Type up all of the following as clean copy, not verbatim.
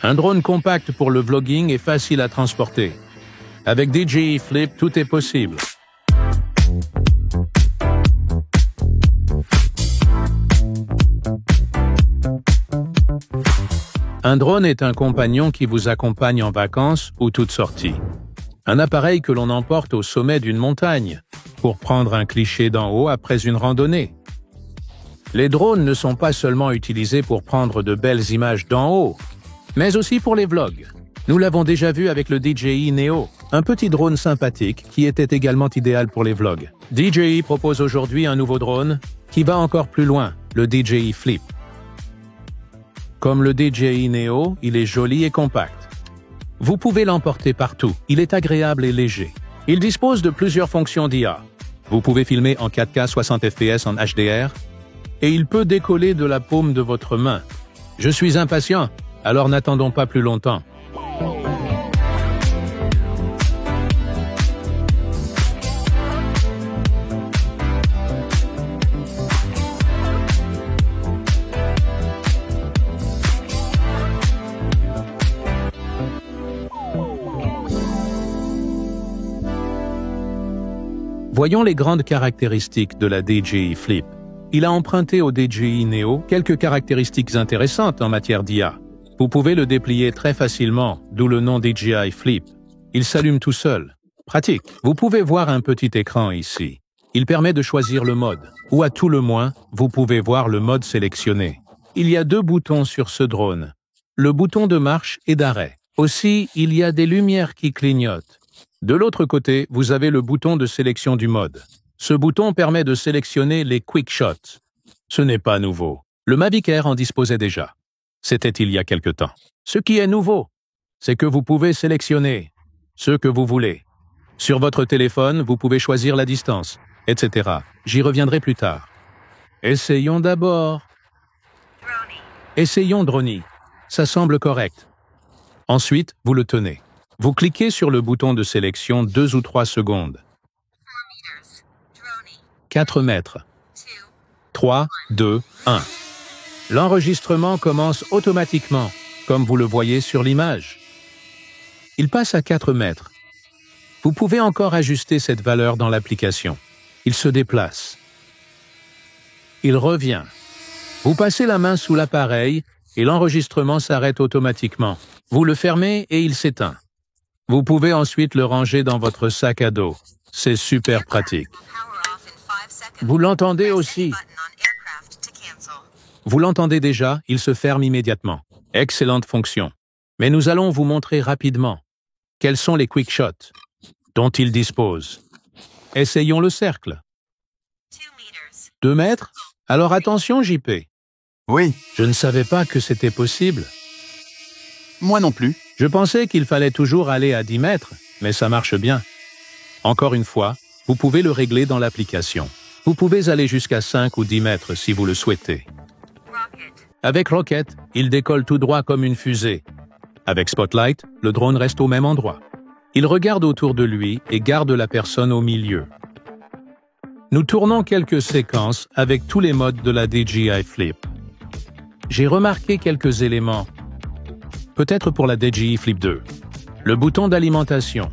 Un drone compact pour le vlogging est facile à transporter. Avec DJI Flip, tout est possible. Un drone est un compagnon qui vous accompagne en vacances ou toute sortie. Un appareil que l'on emporte au sommet d'une montagne pour prendre un cliché d'en haut après une randonnée. Les drones ne sont pas seulement utilisés pour prendre de belles images d'en haut, mais aussi pour les vlogs. Nous l'avons déjà vu avec le DJI Neo, un petit drone sympathique qui était également idéal pour les vlogs. DJI propose aujourd'hui un nouveau drone qui va encore plus loin, le DJI Flip. Comme le DJI Neo, il est joli et compact. Vous pouvez l'emporter partout, il est agréable et léger. Il dispose de plusieurs fonctions d'IA. Vous pouvez filmer en 4K 60 fps en HDR et il peut décoller de la paume de votre main. Je suis impatient, alors n'attendons pas plus longtemps. Voyons les grandes caractéristiques de la DJI Flip. Il a emprunté au DJI Neo quelques caractéristiques intéressantes en matière d'IA. Vous pouvez le déplier très facilement, d'où le nom DJI Flip. Il s'allume tout seul. Pratique. Vous pouvez voir un petit écran ici. Il permet de choisir le mode, ou à tout le moins, vous pouvez voir le mode sélectionné. Il y a 2 boutons sur ce drone. Le bouton de marche et d'arrêt. Aussi, il y a des lumières qui clignotent. De l'autre côté, vous avez le bouton de sélection du mode. Ce bouton permet de sélectionner les quick shots. Ce n'est pas nouveau. Le Mavic Air en disposait déjà. C'était il y a quelque temps. Ce qui est nouveau, c'est que vous pouvez sélectionner ce que vous voulez. Sur votre téléphone, vous pouvez choisir la distance, etc. J'y reviendrai plus tard. Essayons d'abord. Essayons Drony. Ça semble correct. Ensuite, vous le tenez. Vous cliquez sur le bouton de sélection 2 ou 3 secondes. 4 mètres. 3, 2, 1. L'enregistrement commence automatiquement, comme vous le voyez sur l'image. Il passe à 4 mètres. Vous pouvez encore ajuster cette valeur dans l'application. Il se déplace. Il revient. Vous passez la main sous l'appareil et l'enregistrement s'arrête automatiquement. Vous le fermez et il s'éteint. Vous pouvez ensuite le ranger dans votre sac à dos. C'est super pratique. Vous l'entendez aussi. Vous l'entendez déjà, il se ferme immédiatement. Excellente fonction. Mais nous allons vous montrer rapidement quels sont les quick shots dont il dispose. Essayons le cercle. 2 mètres? Alors attention, JP. Oui. Je ne savais pas que c'était possible. Moi non plus. Je pensais qu'il fallait toujours aller à 10 mètres, mais ça marche bien. Encore une fois, vous pouvez le régler dans l'application. Vous pouvez aller jusqu'à 5 ou 10 mètres si vous le souhaitez. Avec Rocket, il décolle tout droit comme une fusée. Avec Spotlight, le drone reste au même endroit. Il regarde autour de lui et garde la personne au milieu. Nous tournons quelques séquences avec tous les modes de la DJI Flip. J'ai remarqué quelques éléments. Peut-être pour la DJI Flip 2. Le bouton d'alimentation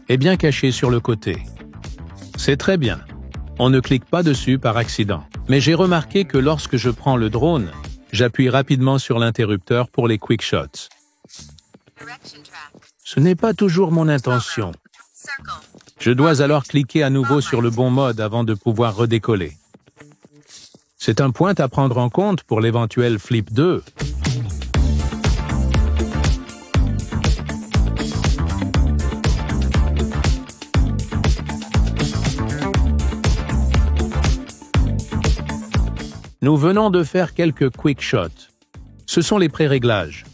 est bien caché sur le côté. C'est très bien. On ne clique pas dessus par accident. Mais j'ai remarqué que lorsque je prends le drone, j'appuie rapidement sur l'interrupteur pour les quick shots. Ce n'est pas toujours mon intention. Je dois alors cliquer à nouveau sur le bon mode avant de pouvoir redécoller. C'est un point à prendre en compte pour l'éventuel Flip 2. Nous venons de faire quelques quick shots. Ce sont les pré-réglages.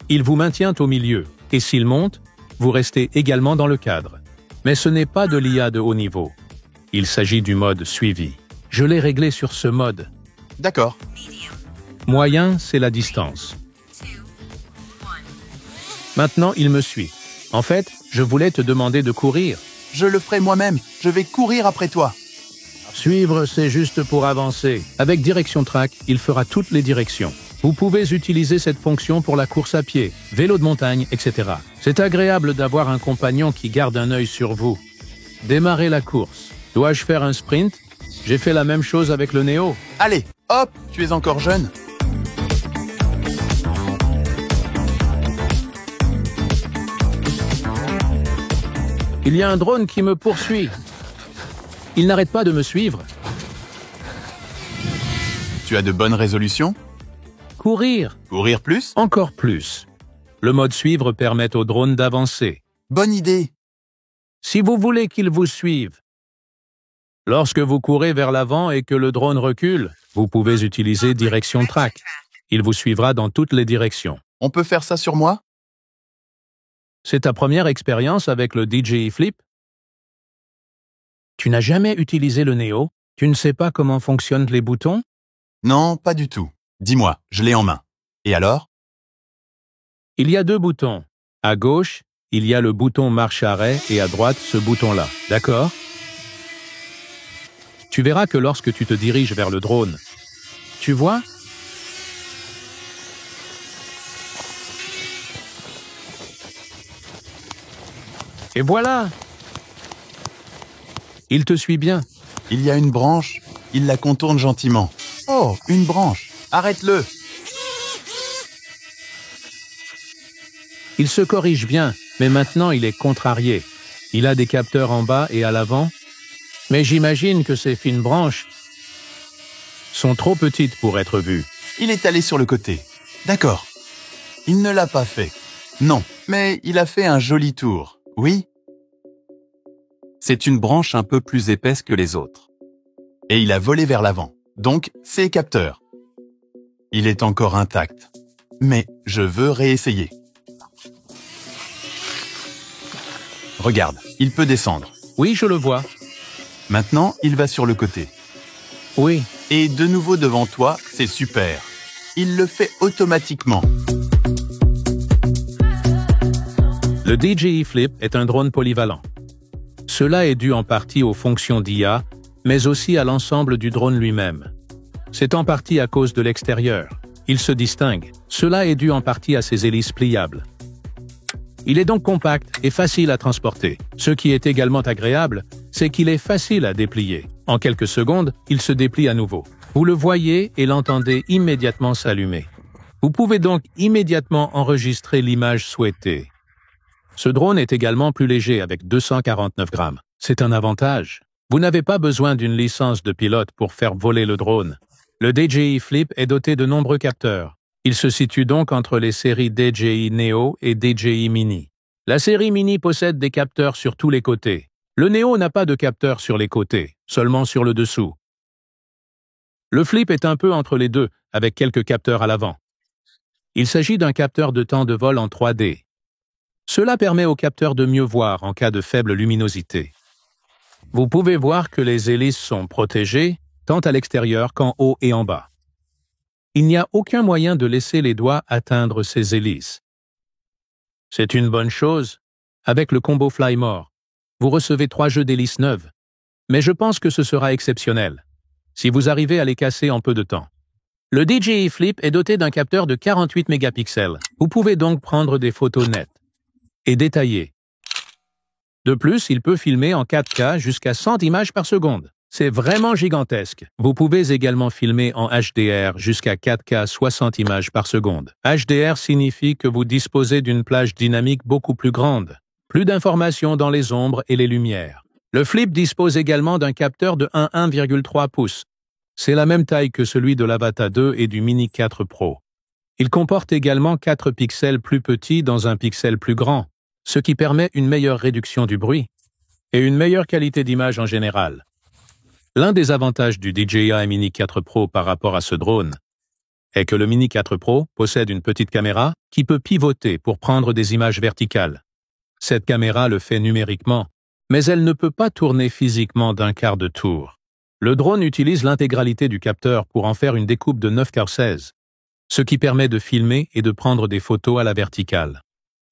Il vous maintient au milieu, et s'il monte, vous restez également dans le cadre. Mais ce n'est pas de l'IA de haut niveau. Il s'agit du mode suivi. Je l'ai réglé sur ce mode. D'accord. Moyen, c'est la distance. Maintenant, il me suit. En fait, je voulais te demander de courir. Je le ferai moi-même. Je vais courir après toi. Suivre, c'est juste pour avancer. Avec Direction Track, il fera toutes les directions. Vous pouvez utiliser cette fonction pour la course à pied, vélo de montagne, etc. C'est agréable d'avoir un compagnon qui garde un œil sur vous. Démarrez la course. Dois-je faire un sprint? J'ai fait la même chose avec le Neo. Allez, hop, tu es encore jeune. Il y a un drone qui me poursuit. Il n'arrête pas de me suivre. Tu as de bonnes résolutions? Courir. Courir plus? Encore plus. Le mode suivre permet au drone d'avancer. Bonne idée. Si vous voulez qu'il vous suive, lorsque vous courez vers l'avant et que le drone recule, vous pouvez utiliser direction track. Il vous suivra dans toutes les directions. On peut faire ça sur moi? C'est ta première expérience avec le DJI Flip? Tu n'as jamais utilisé le Neo? Tu ne sais pas comment fonctionnent les boutons? Non, pas du tout. Dis-moi, je l'ai en main. Et alors? Il y a deux boutons. À gauche, il y a le bouton marche-arrêt et à droite, ce bouton-là. D'accord? Tu verras que lorsque tu te diriges vers le drone, tu vois? Et voilà! Il te suit bien. Il y a une branche, il la contourne gentiment. Oh, une branche. Arrête-le. Il se corrige bien, mais maintenant il est contrarié. Il a des capteurs en bas et à l'avant, mais j'imagine que ces fines branches sont trop petites pour être vues. Il est allé sur le côté. D'accord. Il ne l'a pas fait. Non, mais il a fait un joli tour. Oui? C'est une branche un peu plus épaisse que les autres. Et il a volé vers l'avant. Donc, c'est capteur. Il est encore intact. Mais je veux réessayer. Regarde, il peut descendre. Oui, je le vois. Maintenant, il va sur le côté. Oui. Et de nouveau devant toi, c'est super. Il le fait automatiquement. Le DJI Flip est un drone polyvalent. Cela est dû en partie aux fonctions d'IA, mais aussi à l'ensemble du drone lui-même. C'est en partie à cause de l'extérieur. Il se distingue. Cela est dû en partie à ses hélices pliables. Il est donc compact et facile à transporter. Ce qui est également agréable, c'est qu'il est facile à déplier. En quelques secondes, il se déplie à nouveau. Vous le voyez et l'entendez immédiatement s'allumer. Vous pouvez donc immédiatement enregistrer l'image souhaitée. Ce drone est également plus léger avec 249 grammes. C'est un avantage. Vous n'avez pas besoin d'une licence de pilote pour faire voler le drone. Le DJI Flip est doté de nombreux capteurs. Il se situe donc entre les séries DJI Neo et DJI Mini. La série Mini possède des capteurs sur tous les côtés. Le Neo n'a pas de capteurs sur les côtés, seulement sur le dessous. Le Flip est un peu entre les deux, avec quelques capteurs à l'avant. Il s'agit d'un capteur de temps de vol en 3D. Cela permet au capteur de mieux voir en cas de faible luminosité. Vous pouvez voir que les hélices sont protégées, tant à l'extérieur qu'en haut et en bas. Il n'y a aucun moyen de laisser les doigts atteindre ces hélices. C'est une bonne chose. Avec le combo Fly More, vous recevez 3 jeux d'hélices neuves. Mais je pense que ce sera exceptionnel, si vous arrivez à les casser en peu de temps. Le DJI Flip est doté d'un capteur de 48 mégapixels. Vous pouvez donc prendre des photos nettes et détaillées. De plus, il peut filmer en 4K jusqu'à 100 images par seconde. C'est vraiment gigantesque. Vous pouvez également filmer en HDR jusqu'à 4K 60 images par seconde. HDR signifie que vous disposez d'une plage dynamique beaucoup plus grande. Plus d'informations dans les ombres et les lumières. Le Flip dispose également d'un capteur de 1,3 pouces. C'est la même taille que celui de l'Avata 2 et du Mini 4 Pro. Il comporte également 4 pixels plus petits dans un pixel plus grand, ce qui permet une meilleure réduction du bruit et une meilleure qualité d'image en général. L'un des avantages du DJI Mini 4 Pro par rapport à ce drone est que le Mini 4 Pro possède une petite caméra qui peut pivoter pour prendre des images verticales. Cette caméra le fait numériquement, mais elle ne peut pas tourner physiquement d'un quart de tour. Le drone utilise l'intégralité du capteur pour en faire une découpe de 9,16, ce qui permet de filmer et de prendre des photos à la verticale.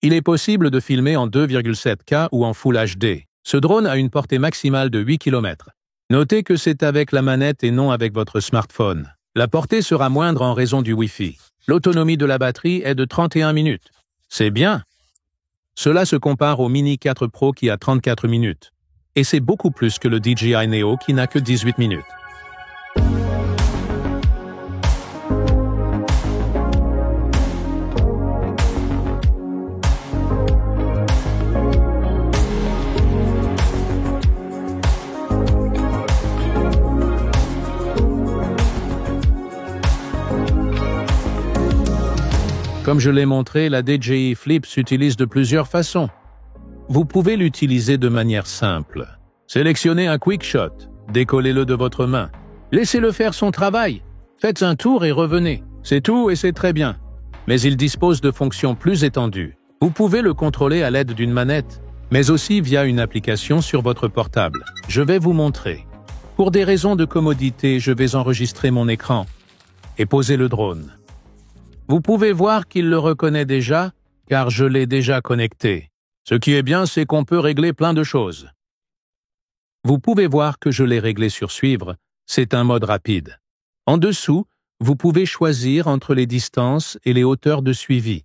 Il est possible de filmer en 2,7K ou en Full HD. Ce drone a une portée maximale de 8 km. Notez que c'est avec la manette et non avec votre smartphone. La portée sera moindre en raison du Wi-Fi. L'autonomie de la batterie est de 31 minutes. C'est bien. Cela se compare au Mini 4 Pro qui a 34 minutes. Et c'est beaucoup plus que le DJI Neo qui n'a que 18 minutes. Comme je l'ai montré, la DJI Flip s'utilise de plusieurs façons. Vous pouvez l'utiliser de manière simple. Sélectionnez un quick shot, décollez-le de votre main. Laissez-le faire son travail. Faites un tour et revenez. C'est tout et c'est très bien. Mais il dispose de fonctions plus étendues. Vous pouvez le contrôler à l'aide d'une manette, mais aussi via une application sur votre portable. Je vais vous montrer. Pour des raisons de commodité, je vais enregistrer mon écran et poser le drone. Vous pouvez voir qu'il le reconnaît déjà, car je l'ai déjà connecté. Ce qui est bien, c'est qu'on peut régler plein de choses. Vous pouvez voir que je l'ai réglé sur suivre, c'est un mode rapide. En dessous, vous pouvez choisir entre les distances et les hauteurs de suivi,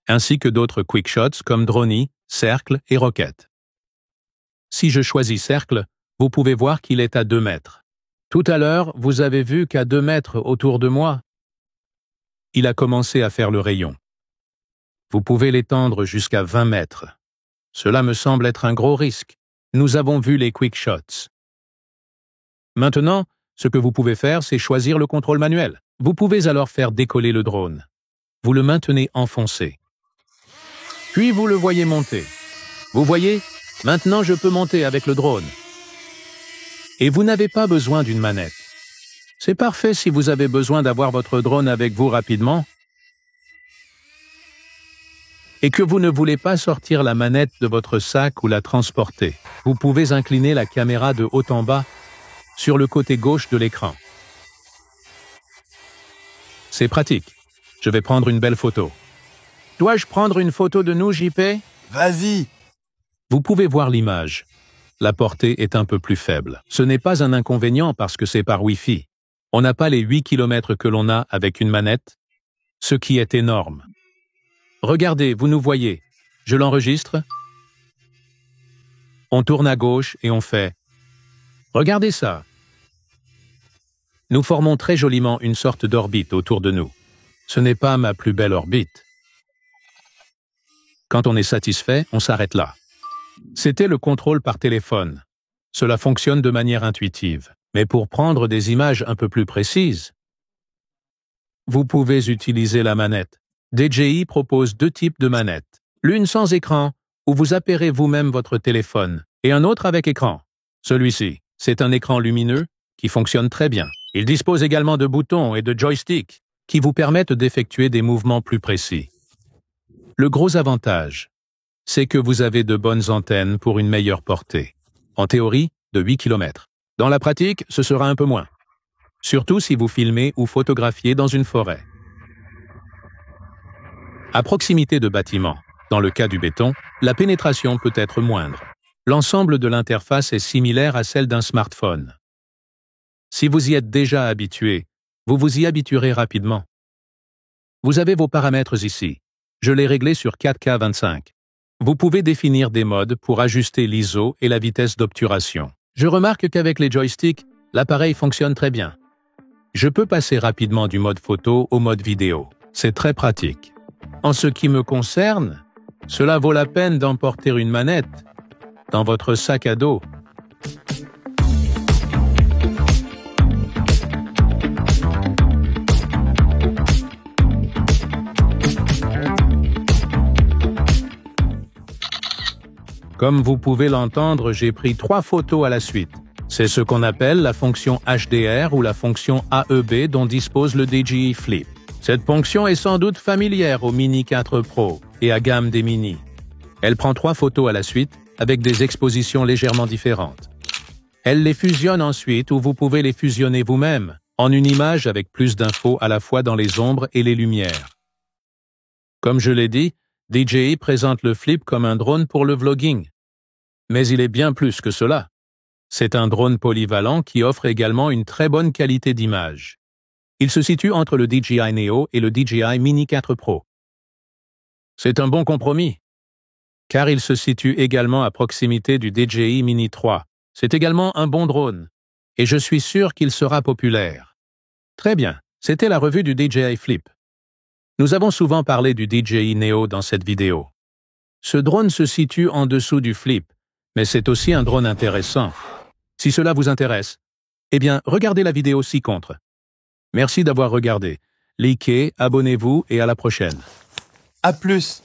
ainsi que d'autres quick shots comme Drony, Cercle et Rocket. Si je choisis Cercle, vous pouvez voir qu'il est à 2 mètres. Tout à l'heure, vous avez vu qu'à 2 mètres autour de moi, il a commencé à faire le rayon. Vous pouvez l'étendre jusqu'à 20 mètres. Cela me semble être un gros risque. Nous avons vu les quick shots. Maintenant, ce que vous pouvez faire, c'est choisir le contrôle manuel. Vous pouvez alors faire décoller le drone. Vous le maintenez enfoncé. Puis vous le voyez monter. Vous voyez, maintenant je peux monter avec le drone. Et vous n'avez pas besoin d'une manette. C'est parfait si vous avez besoin d'avoir votre drone avec vous rapidement et que vous ne voulez pas sortir la manette de votre sac ou la transporter. Vous pouvez incliner la caméra de haut en bas sur le côté gauche de l'écran. C'est pratique. Je vais prendre une belle photo. Dois-je prendre une photo de nous, JP? Vas-y! Vous pouvez voir l'image. La portée est un peu plus faible. Ce n'est pas un inconvénient parce que c'est par Wi-Fi. On n'a pas les 8 km que l'on a avec une manette, ce qui est énorme. Regardez, vous nous voyez. Je l'enregistre. On tourne à gauche et on fait. Regardez ça. Nous formons très joliment une sorte d'orbite autour de nous. Ce n'est pas ma plus belle orbite. Quand on est satisfait, on s'arrête là. C'était le contrôle par téléphone. Cela fonctionne de manière intuitive. Mais pour prendre des images un peu plus précises, vous pouvez utiliser la manette. DJI propose 2 types de manettes. L'une sans écran, où vous appairez vous-même votre téléphone, et un autre avec écran. Celui-ci, c'est un écran lumineux qui fonctionne très bien. Il dispose également de boutons et de joysticks qui vous permettent d'effectuer des mouvements plus précis. Le gros avantage, c'est que vous avez de bonnes antennes pour une meilleure portée. En théorie, de 8 km. Dans la pratique, ce sera un peu moins. Surtout si vous filmez ou photographiez dans une forêt. À proximité de bâtiments, dans le cas du béton, la pénétration peut être moindre. L'ensemble de l'interface est similaire à celle d'un smartphone. Si vous y êtes déjà habitué, vous vous y habituerez rapidement. Vous avez vos paramètres ici. Je l'ai réglé sur 4K 25. Vous pouvez définir des modes pour ajuster l'ISO et la vitesse d'obturation. Je remarque qu'avec les joysticks, l'appareil fonctionne très bien. Je peux passer rapidement du mode photo au mode vidéo. C'est très pratique. En ce qui me concerne, cela vaut la peine d'emporter une manette dans votre sac à dos. Comme vous pouvez l'entendre, j'ai pris 3 photos à la suite. C'est ce qu'on appelle la fonction HDR ou la fonction AEB dont dispose le DJI Flip. Cette fonction est sans doute familière au Mini 4 Pro et à gamme des Mini. Elle prend 3 photos à la suite avec des expositions légèrement différentes. Elle les fusionne ensuite ou vous pouvez les fusionner vous-même en une image avec plus d'infos à la fois dans les ombres et les lumières. Comme je l'ai dit, DJI présente le Flip comme un drone pour le vlogging. Mais il est bien plus que cela. C'est un drone polyvalent qui offre également une très bonne qualité d'image. Il se situe entre le DJI Neo et le DJI Mini 4 Pro. C'est un bon compromis, car il se situe également à proximité du DJI Mini 3. C'est également un bon drone, et je suis sûr qu'il sera populaire. Très bien, c'était la revue du DJI Flip. Nous avons souvent parlé du DJI Neo dans cette vidéo. Ce drone se situe en dessous du Flip, mais c'est aussi un drone intéressant. Si cela vous intéresse, eh bien, regardez la vidéo ci-contre. Merci d'avoir regardé. Likez, abonnez-vous et à la prochaine. À plus!